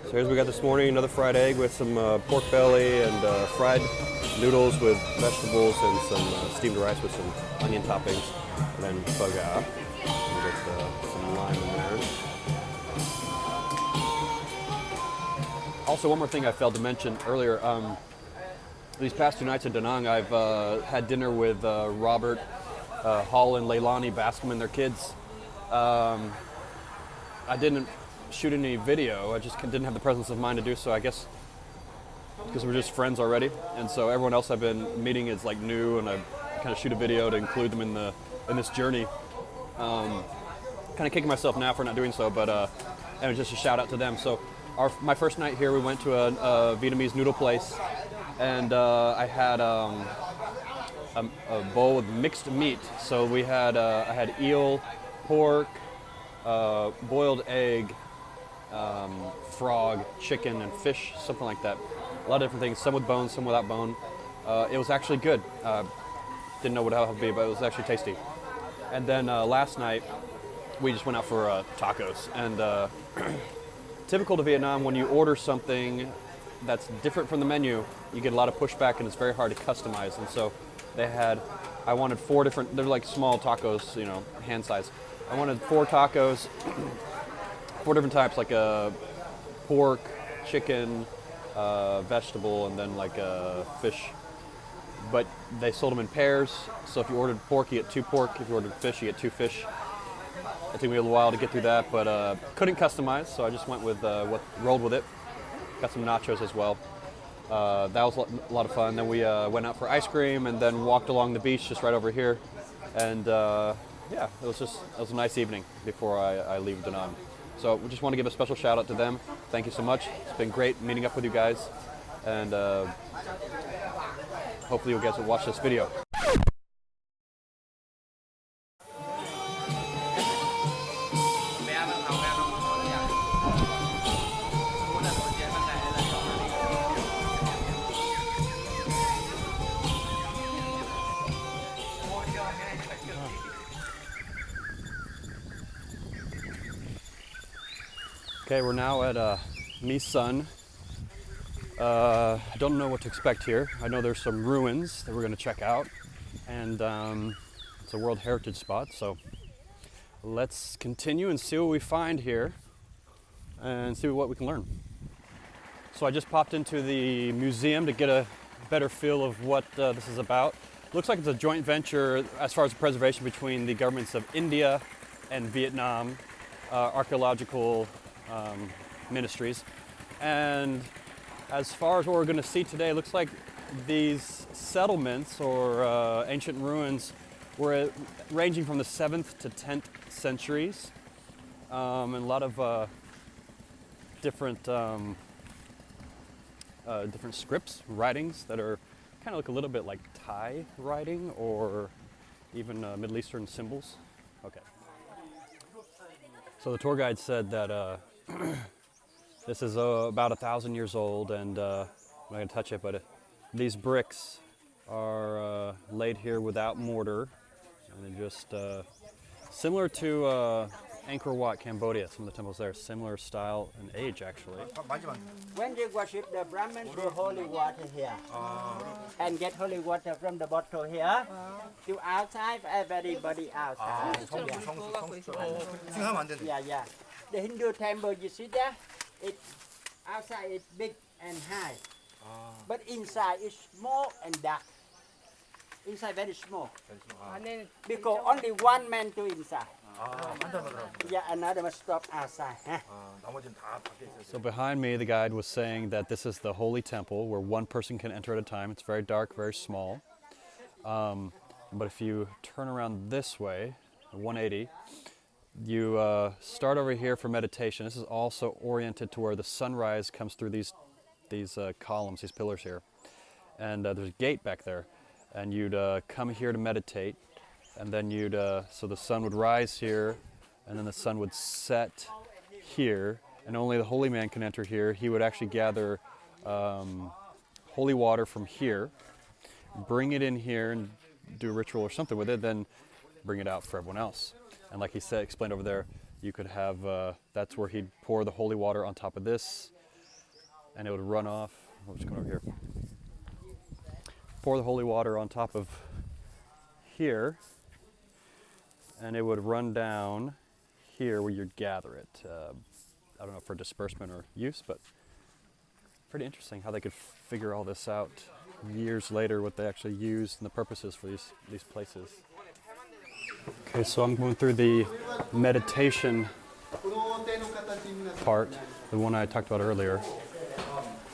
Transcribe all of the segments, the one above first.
So here's what we got this morning, another fried egg with some pork belly and fried noodles with vegetables and some steamed rice with some onion toppings. And then pho ga. We get some lime in there. Also, one more thing I failed to mention earlier. These past 2 nights in Da Nang, I've had dinner with Robert, Hall, and Leilani Bascom and their kids. I didn't shoot any video. I just didn't have the presence of mind to do so, I guess, because we're just friends already. And so everyone else I've been meeting is like new, and I kind of shoot a video to include them in this journey. Kind of kicking myself now for not doing so, but and just a shout out to them. So my first night here, we went to a Vietnamese noodle place, and I had a bowl with mixed meat. So we had I had eel, pork, boiled egg, frog, chicken, and fish, something like that. A lot of different things, some with bone, some without bone. It was actually good. Didn't know what it would be, but it was actually tasty. And then last night, we just went out for tacos. And typical to Vietnam, when you order something that's different from the menu, you get a lot of pushback, and it's very hard to customize. And so I wanted 4 different, they're like small tacos, hand size. I wanted 4 tacos, 4 different types, like pork, chicken, vegetable, and then like fish. But they sold them in pairs, so if you ordered pork, you get 2 pork. If you ordered fish, you get 2 fish. It took me a little while to get through that, but couldn't customize, so I just went with rolled with it. Got some nachos as well. That was a lot of fun. Then we went out for ice cream, and then walked along the beach just right over here. And yeah, it was a nice evening before I leave Da Nang. So we just want to give a special shout out to them. Thank you so much. It's been great meeting up with you guys, and hopefully you guys will watch this video. Okay, we're now at Mi Sun. I don't know what to expect here. I know there's some ruins that we're going to check out, and it's a World Heritage spot, so let's continue and see what we find here and see what we can learn. So I just popped into the museum to get a better feel of what this is about. Looks like it's a joint venture as far as the preservation between the governments of India and Vietnam, archaeological ministries. And as far as what we're going to see today, it looks like these settlements or ancient ruins were ranging from the 7th to 10th centuries, and a lot of different scripts, writings that are kind of look a little bit like Thai writing or even Middle Eastern symbols. Okay. So the tour guide said that this is about 1,000 years old, and I'm not going to touch it, but these bricks are laid here without mortar, and they're just similar to Angkor Wat, Cambodia. Some of the temples there, similar style and age, actually. When they worship the Brahmins, do holy water here, and get holy water from the bottle here. To outside, everybody outside. Yeah. The Hindu temple, you see there? Outside it's big and high, but inside it's small and dark. Inside very small. Because only one man to inside. Yeah, another must stop outside. So behind me, the guide was saying that this is the holy temple where one person can enter at a time. It's very dark, very small. But if you turn around this way, 180, you start over here for meditation. This is also oriented to where the sunrise comes through these columns, these pillars here. And there's a gate back there. And you'd come here to meditate. And then so the sun would rise here, and then the sun would set here. And only the holy man can enter here. He would actually gather holy water from here, bring it in here and do a ritual or something with it, then bring it out for everyone else. And like he said, explained over there, you could have, that's where he'd pour the holy water on top of this, and it would run off. I'll just come over here. Pour the holy water on top of here, and it would run down here where you'd gather it. I don't know for disbursement or use, but pretty interesting how they could figure all this out years later, what they actually used and the purposes for these places. Okay, so I'm going through the meditation part, the one I talked about earlier.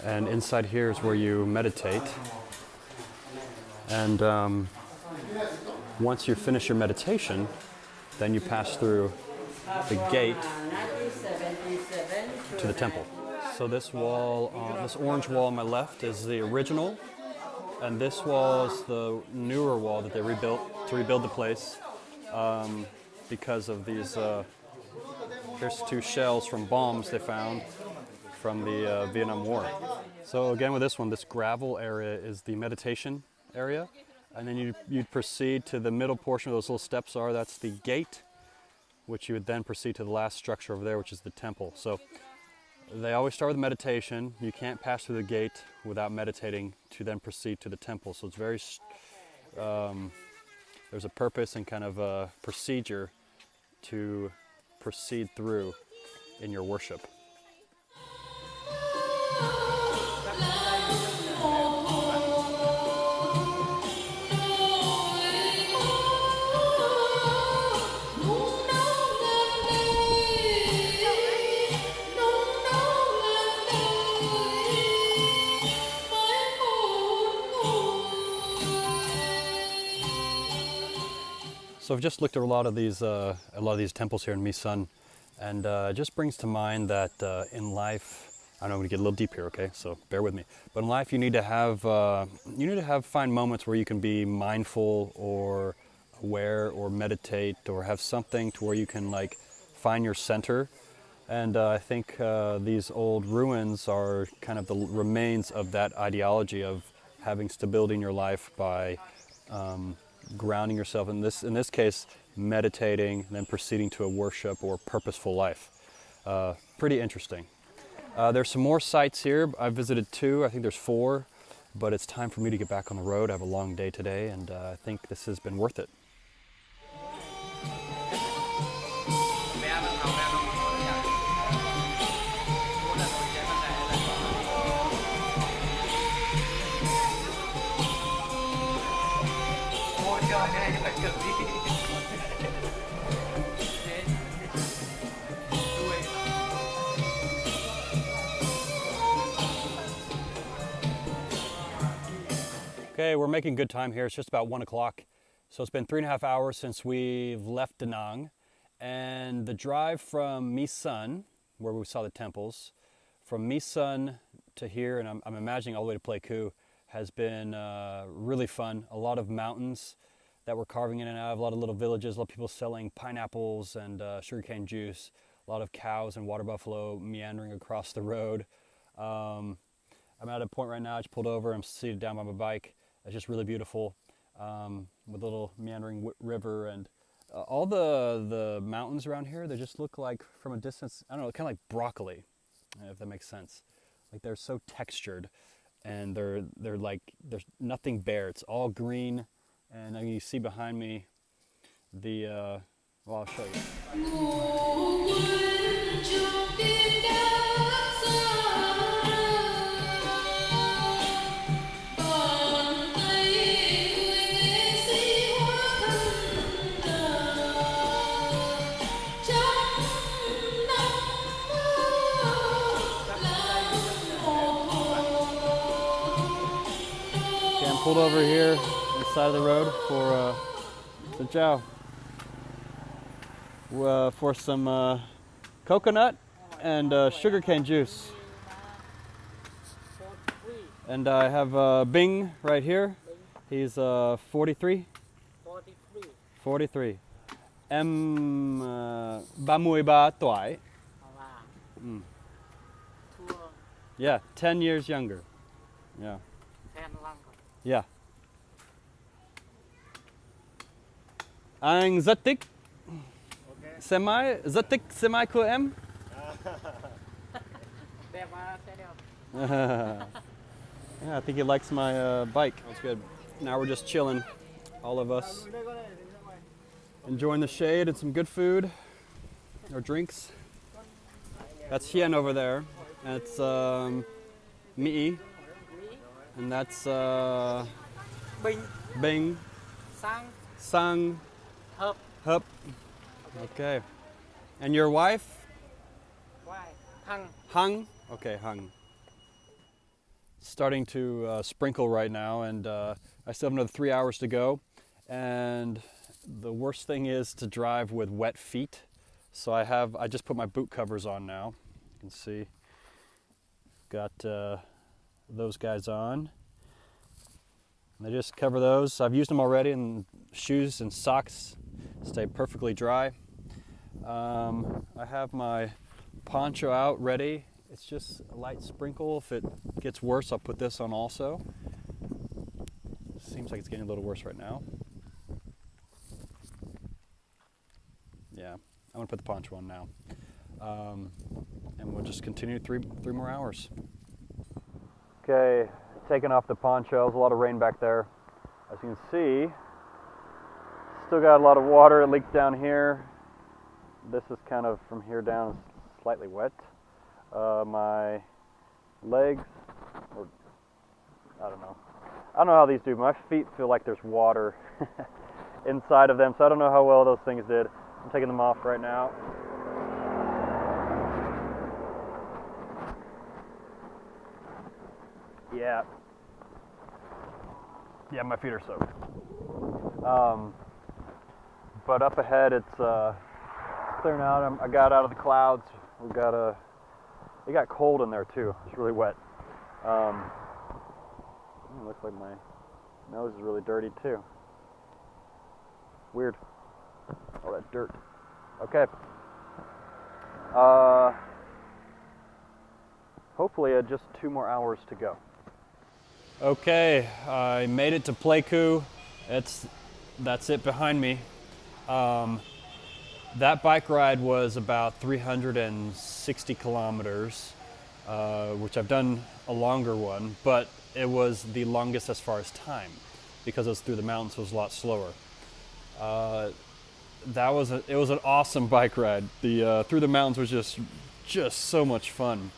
And inside here is where you meditate. And once you finish your meditation, then you pass through the gate to the temple. So this wall, this orange wall on my left is the original, and this wall is the newer wall that they rebuilt to rebuild the place because of these. Here's 2 shells from bombs they found from the Vietnam War. So again, with this one, this gravel area is the meditation area, and then you'd proceed to the middle portion where those little steps are. That's the gate, which you would then proceed to the last structure over there, which is the temple. So they always start with meditation. You can't pass through the gate without meditating to then proceed to the temple. So it's very, there's a purpose and kind of a procedure to proceed through in your worship. So I've just looked at a lot of these temples here in My Son, and it just brings to mind that in life, I know I'm going to get a little deep here, okay? So bear with me. But in life, you need to have find moments where you can be mindful or aware or meditate or have something to where you can like find your center. And I think these old ruins are kind of the remains of that ideology of having stability in your life by grounding yourself, in this case, meditating, and then proceeding to a worship or purposeful life. Pretty interesting. There's some more sites here. I've visited 2, I think there's 4, but it's time for me to get back on the road. I have a long day today, and I think this has been worth it. Okay, we're making good time here. It's just about 1 o'clock. So it's been 3.5 hours since we've left Da Nang. And the drive from My Son, where we saw the temples, from My Son to here, and I'm imagining all the way to Pleiku, has been really fun. A lot of mountains that we're carving in and out of, a lot of little villages, a lot of people selling pineapples and sugarcane juice, a lot of cows and water buffalo meandering across the road. I'm at a point right now, I just pulled over, I'm seated down by my bike. It's just really beautiful with a little meandering river, and all the mountains around here, they just look like from a distance, I don't know, kind of like broccoli, if that makes sense. Like they're so textured, and they're like, there's nothing bare, it's all green. And then you see behind me the, well, I'll show you. Okay, I'm pulled over here on the side of the road for for some coconut and sugarcane juice. And I have Bing right here. He's 43. 43. Em 33 tuổi. Yeah, 10 years younger. Yeah. 10 longer. Yeah. Anh rất thích xe máy, rất thích xe máy của em. Đẹp mà, xe đẹp. Yeah, I think he likes my bike. That's good. Now we're just chilling, all of us, enjoying the shade and some good food or drinks. That's Hien over there. That's Mỹ, and that's Bing, Bing, Sang, Sang, Hợp. Hup. Okay. And your wife? Why? Hằng. Hung? Okay, Hung. Starting to sprinkle right now, and I still have another 3 hours to go. And the worst thing is to drive with wet feet. So I just put my boot covers on now. You can see. Got those guys on. And I just cover those. I've used them already, and shoes and socks stay perfectly dry. I have my poncho out ready. It's just a light sprinkle. If it gets worse, I'll put this on also. Seems like it's getting a little worse right now. Yeah, I'm gonna put the poncho on now. And we'll just continue three more hours. Okay, taking off the poncho. There's a lot of rain back there. As you can see, still got a lot of water. It leaked down here. This is kind of from here down slightly wet. My legs, or I don't know how these do. My feet feel like there's water inside of them, so I don't know how well those things did. I'm taking them off right now. Yeah, my feet are soaked. But up ahead, it's clearing out. I got out of the clouds. It got cold in there too. It's really wet. It looks like my nose is really dirty too. Weird. All that dirt. Okay. Hopefully just 2 more hours to go. Okay, I made it to Pleiku. That's it behind me. That bike ride was about 360 kilometers, which I've done a longer one, but it was the longest as far as time because it was through the mountains, so it was a lot slower. It was an awesome bike ride. The through the mountains was just so much fun.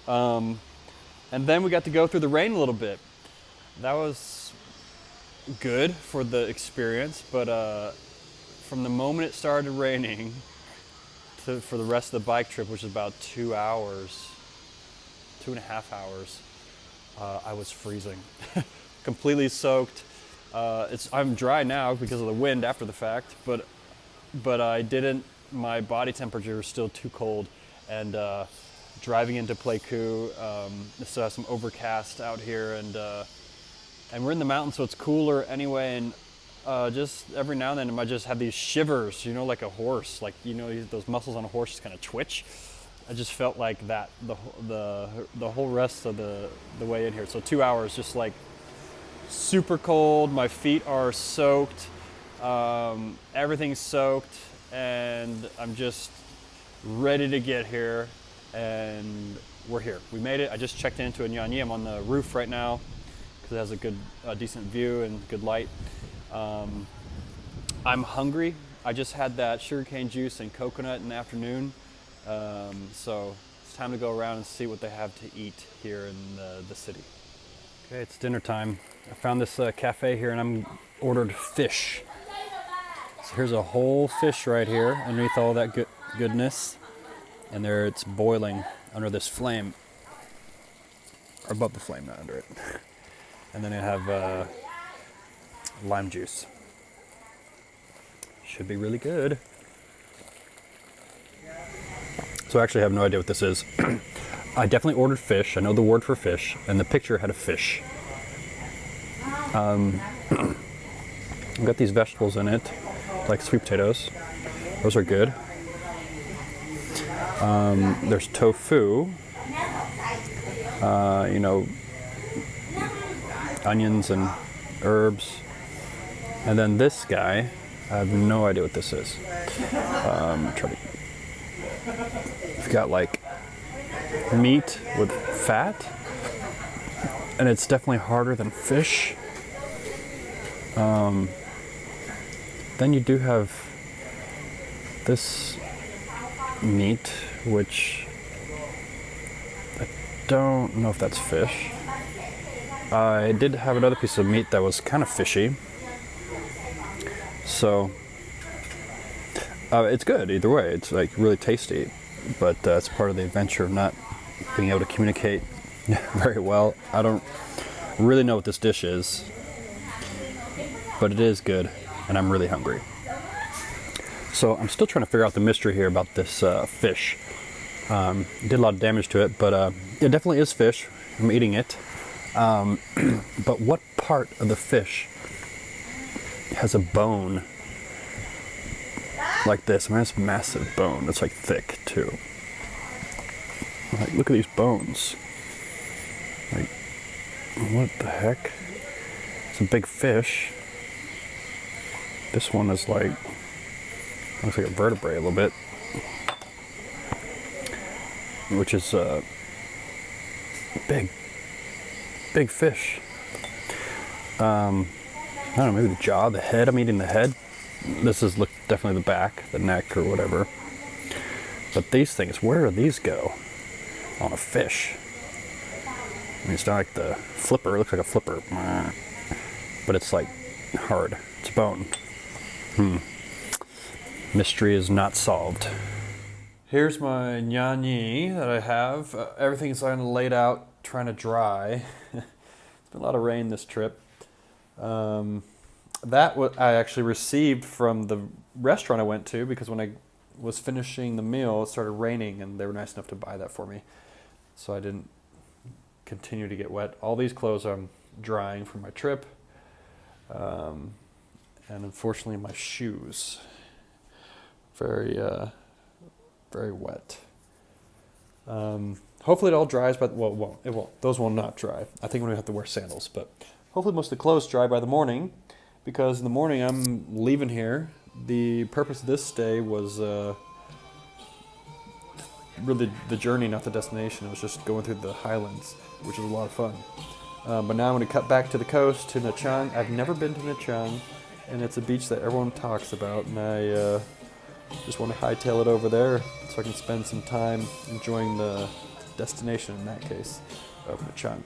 And then we got to go through the rain a little bit. That was good for the experience, but from the moment it started raining for the rest of the bike trip, which is about 2 hours, 2.5 hours, I was freezing, completely soaked. I'm dry now because of the wind after the fact, but my body temperature was still too cold, and driving into Pleiku, it still has some overcast out here, and we're in the mountains, so it's cooler anyway, and just every now and then I just have these shivers, like a horse, those muscles on a horse just kind of twitch. I just felt like that the whole rest of the way in here. So 2 hours, just like super cold. My feet are soaked. Everything's soaked, and I'm just ready to get here. And we're here. We made it. I just checked into a Nyanyi. I'm on the roof right now because it has a good, decent view and good light. I'm hungry. I just had that sugarcane juice and coconut in the afternoon. So it's time to go around and see what they have to eat here in the city. Okay, it's dinner time. I found this cafe here, and I'm ordered fish. So here's a whole fish right here underneath all that goodness. And there it's boiling under this flame, or above the flame, not under it. And then I have lime juice. Should be really good. So I actually have no idea what this is. I definitely ordered fish. I know the word for fish, and the picture had a fish. I've got these vegetables in it, like sweet potatoes. Those are good. There's tofu, onions and herbs. And then this guy, I have no idea what this is. It's got like meat with fat. and it's definitely harder than fish. Then you do have this meat, which I don't know if that's fish. I did have another piece of meat that was kind of fishy. So it's good either way. It's like really tasty, but it's part of the adventure of not being able to communicate very well. I don't really know what this dish is, but it is good, and I'm really hungry. So I'm still trying to figure out the mystery here about this fish. Did a lot of damage to it, but it definitely is fish. I'm eating it. But what part of the fish has a bone like this? I mean, it's a massive bone. It's like thick too. Like, look at these bones. Like, what the heck? It's a big fish. This one is like, looks like a vertebrae a little bit, which is big fish. I don't know, maybe the jaw, the head. I'm eating the head. This is definitely the back, the neck, or whatever. But these things, where do these go on a fish? I mean, it's not like the flipper. It looks like a flipper, but it's like hard. It's bone. Mystery is not solved. Here's my gnani that I have. Everything is kind of laid out, trying to dry. It's been a lot of rain this trip. That I actually received from the restaurant I went to, because when I was finishing the meal, it started raining, and they were nice enough to buy that for me, so I didn't continue to get wet. All these clothes I'm drying from my trip, and unfortunately my shoes, very wet. Hopefully it all dries, but well, it won't. It won't. Those will not dry. I think I'm gonna have to wear sandals, but hopefully most of the clothes dry by the morning, because in the morning I'm leaving here. The purpose of this stay was really the journey, not the destination. It was just going through the highlands, which was a lot of fun. But now I'm going to cut back to the coast, to Nha Trang. I've never been to Nha Trang, and it's a beach that everyone talks about, and I just want to hightail it over there so I can spend some time enjoying the destination, in that case, of Nha Trang.